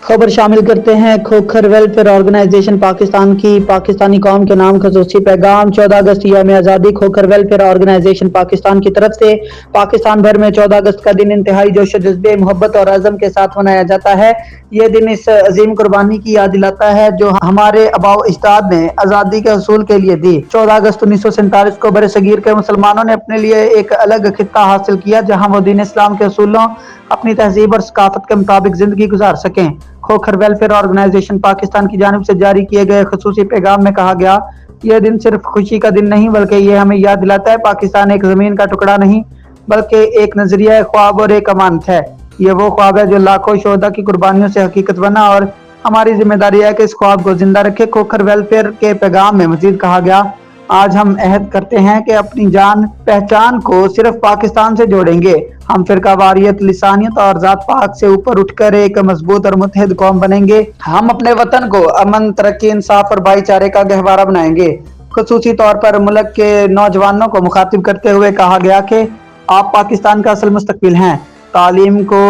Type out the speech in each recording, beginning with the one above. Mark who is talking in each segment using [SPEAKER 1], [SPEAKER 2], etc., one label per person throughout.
[SPEAKER 1] खबर शामिल करते हैं। खोखर वेलफेयर ऑर्गेनाइजेशन पाकिस्तान की पाकिस्तानी कौम के नाम खसूसी पैगाम। 14 अगस्त यौम आज़ादी खोखर वेलफेयर ऑर्गेनाइजेशन पाकिस्तान की तरफ से पाकिस्तान भर में 14 अगस्त का दिन इंतहाई जोश जज्बे, मोहब्बत और अज़म के साथ मनाया जाता है। ये दिन इस अजीम कुर्बानी की याद दिलाता है जो हमारे आबाओ अजदाद ने आज़ादी के हसूल के लिए दी। 14 अगस्त 1947 को बरसगीर के मुसलमानों ने अपने लिए एक अलग खित्ता हासिल किया जहाँ वो दीन इस्लाम के असूलों, अपनी तहजीब और सकाफत के मुताबिक जिंदगी गुजार सकें। खोखर वेलफेयर ऑर्गेनाइजेशन पाकिस्तान की जानिब से जारी किए गए खसूसी पैगाम में कहा गया, यह दिन सिर्फ खुशी का दिन नहीं बल्कि ये हमें याद दिलाता है पाकिस्तान एक जमीन का टुकड़ा नहीं बल्कि एक नजरिया, ख्वाब और एक अमानत है। ये वो ख्वाब है जो लाखों शोहदा की कुर्बानियों से हकीकत बना और हमारी जिम्मेदारी है कि इस ख्वाब को जिंदा रखे। खोखर वेलफेयर के पैगाम में मजीद कहा गया, आज हम अहद करते हैं कि अपनी जान पहचान को सिर्फ पाकिस्तान से जोड़ेंगे। हम फिरकावारियत, लिसानियत और जात पात से ऊपर उठकर एक मजबूत और मुत्तहिद कौम बनेंगे। हम अपने वतन को अमन, तरक्की, इंसाफ और भाईचारे का गहवारा बनाएंगे। खसूसी तौर पर मुल्क के नौजवानों को मुखातिब करते हुए कहा गया कि आप पाकिस्तान का असल मुस्तकबिल हैं। तालीम को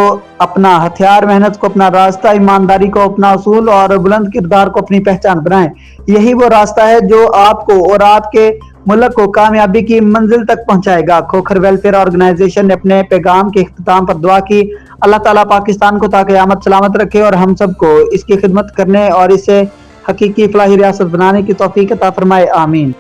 [SPEAKER 1] अपना हथियार, मेहनत को अपना रास्ता, ईमानदारी को अपना असूल और बुलंद किरदार को अपनी पहचान बनाएं। यही वो रास्ता है जो आपको और आपके मुल्क को कामयाबी की मंजिल तक पहुंचाएगा। खोखर वेलफेयर ऑर्गेनाइजेशन ने अपने पैगाम के इख्तिताम पर दुआ की, अल्लाह ताला पाकिस्तान को ता क़यामत सलामत रखे और हम सबको इसकी खिदमत करने और इसे हकीकी फलाही रियासत बनाने की तौफीक अता फरमाए। आमीन।